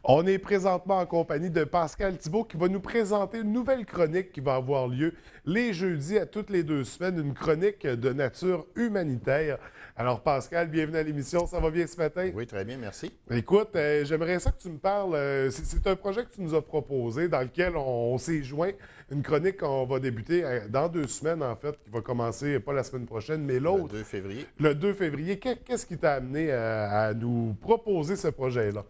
On est présentement en compagnie de Pascal Thibault qui va nous présenter une nouvelle chronique qui va avoir lieu les jeudis à toutes les 2 semaines, une chronique de nature humanitaire. Alors Pascal, bienvenue à l'émission, ça va bien ce matin? Oui, très bien, merci. Écoute, j'aimerais ça que tu me parles, c'est un projet que tu nous as proposé dans lequel on s'est joint, une chronique qu'on va débuter dans 2 semaines en fait, qui va commencer pas la semaine prochaine, mais l'autre. Le 2 février. Le 2 février. Qu'est-ce qui t'a amené à nous proposer ce projet-là?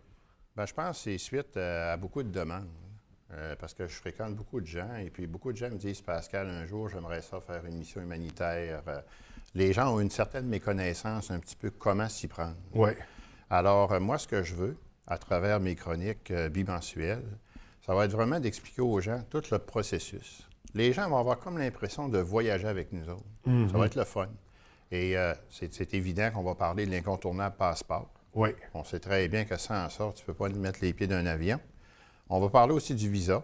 Bien, je pense que c'est suite à beaucoup de demandes. Parce que je fréquente beaucoup de gens et puis beaucoup de gens me disent, Pascal, un jour, j'aimerais ça faire une mission humanitaire. Les gens ont une certaine méconnaissance un petit peu comment s'y prendre. Oui. Alors, moi, ce que je veux, à travers mes chroniques bimensuelles, ça va être vraiment d'expliquer aux gens tout le processus. Les gens vont avoir comme l'impression de voyager avec nous autres. Mm-hmm. Ça va être le fun. Et c'est évident qu'on va parler de l'incontournable passeport. Oui. On sait très bien que sans ça, tu ne peux pas mettre les pieds d'un avion. On va parler aussi du visa.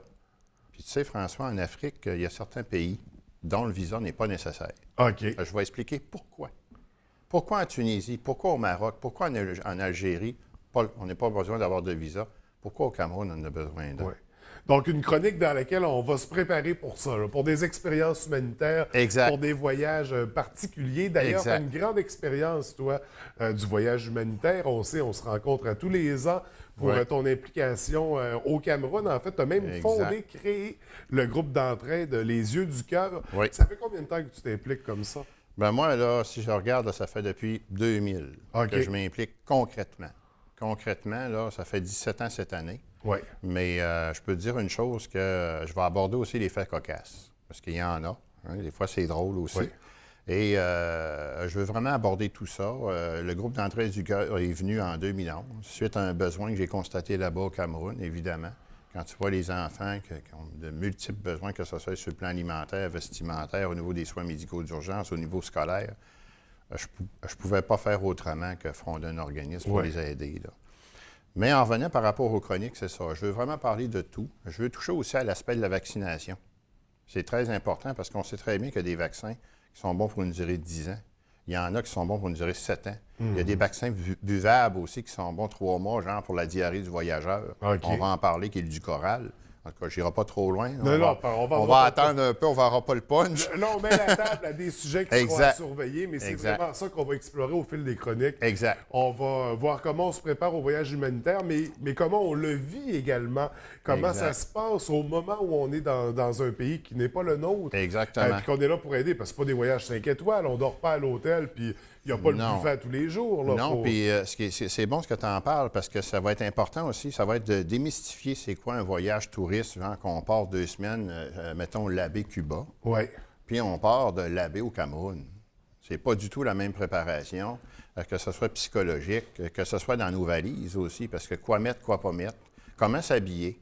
Puis tu sais, François, en Afrique, il y a certains pays dont le visa n'est pas nécessaire. OK. Je vais expliquer pourquoi. Pourquoi en Tunisie? Pourquoi au Maroc? Pourquoi en Algérie? On n'a pas besoin d'avoir de visa. Pourquoi au Cameroun, on en a besoin d'un? Oui. Donc, une chronique dans laquelle on va se préparer pour ça, là, pour des expériences humanitaires, Exact. pour des voyages particuliers. D'ailleurs, tu as une grande expérience, toi, du voyage humanitaire. On sait, on se rencontre à tous les ans pour ton implication au Cameroun. En fait, tu as même créé le groupe d'entraide Les Yeux du Cœur. Oui. Ça fait combien de temps que tu t'impliques comme ça? Bien, moi, là, si je regarde, là, ça fait depuis 2000 que je m'implique concrètement. Concrètement, là, ça fait 17 ans cette année. Oui. Mais je peux te dire une chose, que je vais aborder aussi les faits cocasses, parce qu'il y en a. Hein, des fois, c'est drôle aussi. Oui. Et je veux vraiment aborder tout ça. Le groupe d'entraide du cœur est venu en 2011, suite à un besoin que j'ai constaté là-bas au Cameroun, évidemment. Quand tu vois les enfants qui ont de multiples besoins, que ce soit sur le plan alimentaire, vestimentaire, au niveau des soins médicaux d'urgence, au niveau scolaire, je ne pouvais pas faire autrement que fonder un organisme pour les aider, là. Mais en revenant par rapport aux chroniques, c'est ça. Je veux vraiment parler de tout. Je veux toucher aussi à l'aspect de la vaccination. C'est très important parce qu'on sait très bien qu'il y a des vaccins qui sont bons pour une durée de 10 ans. Il y en a qui sont bons pour une durée de 7 ans. Il y a des vaccins buvables aussi qui sont bons 3 mois, genre pour la diarrhée du voyageur. Okay. On va en parler, qui est du coral. En tout cas, je n'irai pas trop loin. On va attendre un peu, on ne verra pas le punch. Là, on met la table à des sujets qui seront à surveiller, mais c'est vraiment ça qu'on va explorer au fil des chroniques. Exact. On va voir comment on se prépare au voyage humanitaire, mais comment on le vit également. Comment ça se passe au moment où on est dans un pays qui n'est pas le nôtre. Exactement. Puis qu'on est là pour aider, parce que ce pas des voyages 5 étoiles. On ne dort pas à l'hôtel, puis il n'y a pas le buffet tous les jours. Là, non, puis c'est bon ce que tu en parles, parce que ça va être important aussi. Ça va être de démystifier c'est quoi un voyage touriste, genre qu'on part 2 semaines, mettons, l'Abbé Cuba. Oui. Puis on part de l'Abbé au Cameroun. C'est pas du tout la même préparation, que ce soit psychologique, que ce soit dans nos valises aussi, parce que quoi mettre, quoi pas mettre. Comment s'habiller?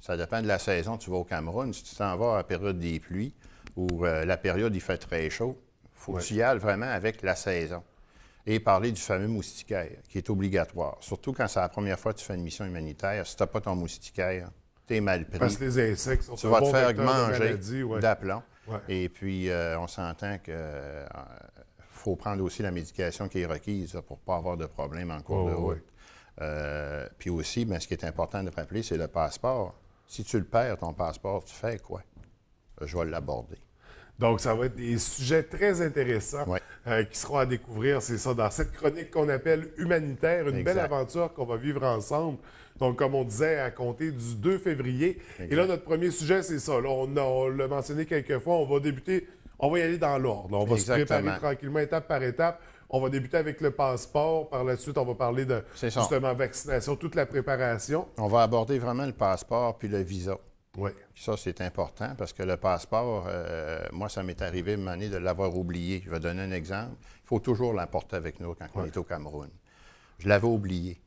Ça dépend de la saison. Tu vas au Cameroun, si tu t'en vas à la période des pluies ou la période il fait très chaud, il faut que tu y ailles vraiment avec la saison. Et parler du fameux moustiquaire, qui est obligatoire. Surtout quand c'est la première fois que tu fais une mission humanitaire. Si tu n'as pas ton moustiquaire, tu es mal pris. Parce que les insectes sont tu vas te faire manger de d'aplomb. Ouais. Et puis, on s'entend qu'il faut prendre aussi la médication qui est requise pour ne pas avoir de problème en cours de route. Puis aussi, ce qui est important de rappeler, c'est le passeport. Si tu le perds, ton passeport, tu fais quoi? Je vais l'aborder. Donc, ça va être des sujets très intéressants qui seront à découvrir, c'est ça, dans cette chronique qu'on appelle humanitaire, une belle aventure qu'on va vivre ensemble. Donc, comme on disait, à compter du 2 février. Et là, notre premier sujet, c'est ça. Là, on l'a mentionné quelques fois, on va débuter, on va y aller dans l'ordre. On va se préparer tranquillement, étape par étape. On va débuter avec le passeport. Par la suite, on va parler de, justement, vaccination, toute la préparation. On va aborder vraiment le passeport puis le visa. Oui. Ça, c'est important parce que le passeport, moi, ça m'est arrivé une année de l'avoir oublié. Je vais donner un exemple. Il faut toujours l'emporter avec nous quand on est au Cameroun. Je l'avais oublié.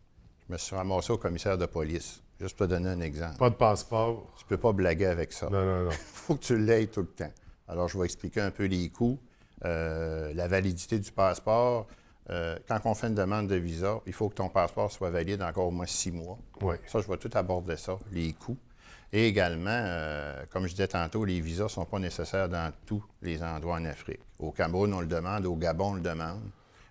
Je me suis ramassé au commissaire de police. Juste pour te donner un exemple. Pas de passeport. Tu peux pas blaguer avec ça. Non. Il faut que tu l'aies tout le temps. Alors, je vais expliquer un peu les coûts, la validité du passeport. Quand on fait une demande de visa, il faut que ton passeport soit valide encore au moins 6 mois. Oui. Ça, je vais tout aborder ça, les coûts. Et également, comme je disais tantôt, les visas ne sont pas nécessaires dans tous les endroits en Afrique. Au Cameroun, on le demande, au Gabon, on le demande.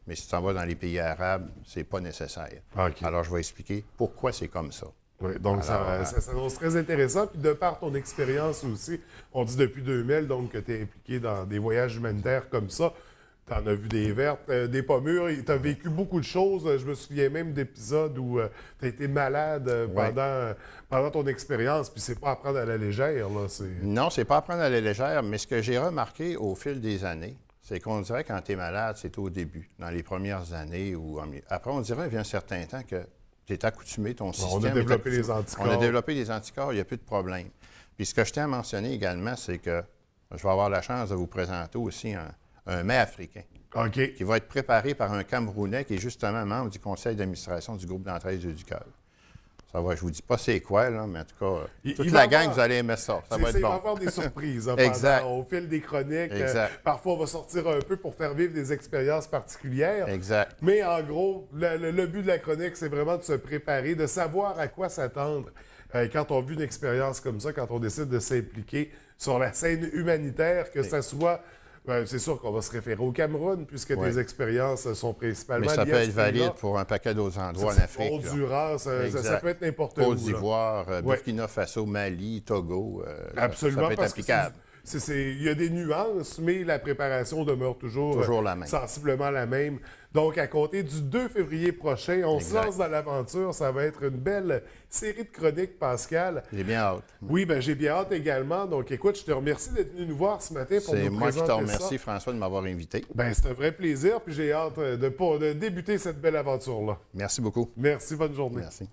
Mais si tu t'en vas dans les pays arabes, c'est pas nécessaire. Okay. Alors, je vais expliquer pourquoi c'est comme ça. Oui, donc ça s'annonce très intéressant. Puis de par ton expérience aussi, on dit depuis 2000 donc, que tu es impliqué dans des voyages humanitaires comme ça. Tu en as vu des vertes, des pas mûres. Tu as vécu beaucoup de choses. Je me souviens même d'épisodes où tu as été malade pendant ton expérience. Puis c'est pas à prendre à la légère. Là, non, c'est pas à prendre à la légère. Mais ce que j'ai remarqué au fil des années, c'est qu'on dirait quand tu es malade, c'est au début, dans les premières années. Après, on dirait, il y a un certain temps que tu es accoutumé, ton système. On a développé les anticorps. On a développé des anticorps, il n'y a plus de problème. Puis ce que je tiens à mentionner également, c'est que je vais avoir la chance de vous présenter aussi un mets africain. OK. Qui va être préparé par un Camerounais qui est justement membre du conseil d'administration du groupe d'entraide du cœur. Ça va, je vous dis pas c'est quoi, là, mais en tout cas, toute la gang, vous allez aimer ça. Ça va être bon. Il va y avoir des surprises exact. Au fil des chroniques. Exact. Parfois, on va sortir un peu pour faire vivre des expériences particulières. Exact. Mais en gros, le but de la chronique, c'est vraiment de se préparer, de savoir à quoi s'attendre quand on vit une expérience comme ça, quand on décide de s'impliquer sur la scène humanitaire, que ça soit... c'est sûr qu'on va se référer au Cameroun, puisque tes expériences sont principalement mais ça liées peut à être valide pour un paquet d'autres endroits en Afrique. Honduras, ça peut être n'importe où. Côte d'Ivoire, Burkina Faso, Mali, Togo. Absolument, ça peut être applicable. Il y a des nuances, mais la préparation demeure toujours la même. Sensiblement la même. Donc, à compter du 2 février prochain, on se lance dans l'aventure. Ça va être une belle série de chroniques, Pascal. J'ai bien hâte. Oui, bien, j'ai bien hâte également. Donc, écoute, je te remercie d'être venu nous voir ce matin pour nous présenter ça. C'est moi qui te remercie, François, de m'avoir invité. Bien, c'est un vrai plaisir, puis j'ai hâte de débuter cette belle aventure-là. Merci beaucoup. Merci, bonne journée. Merci.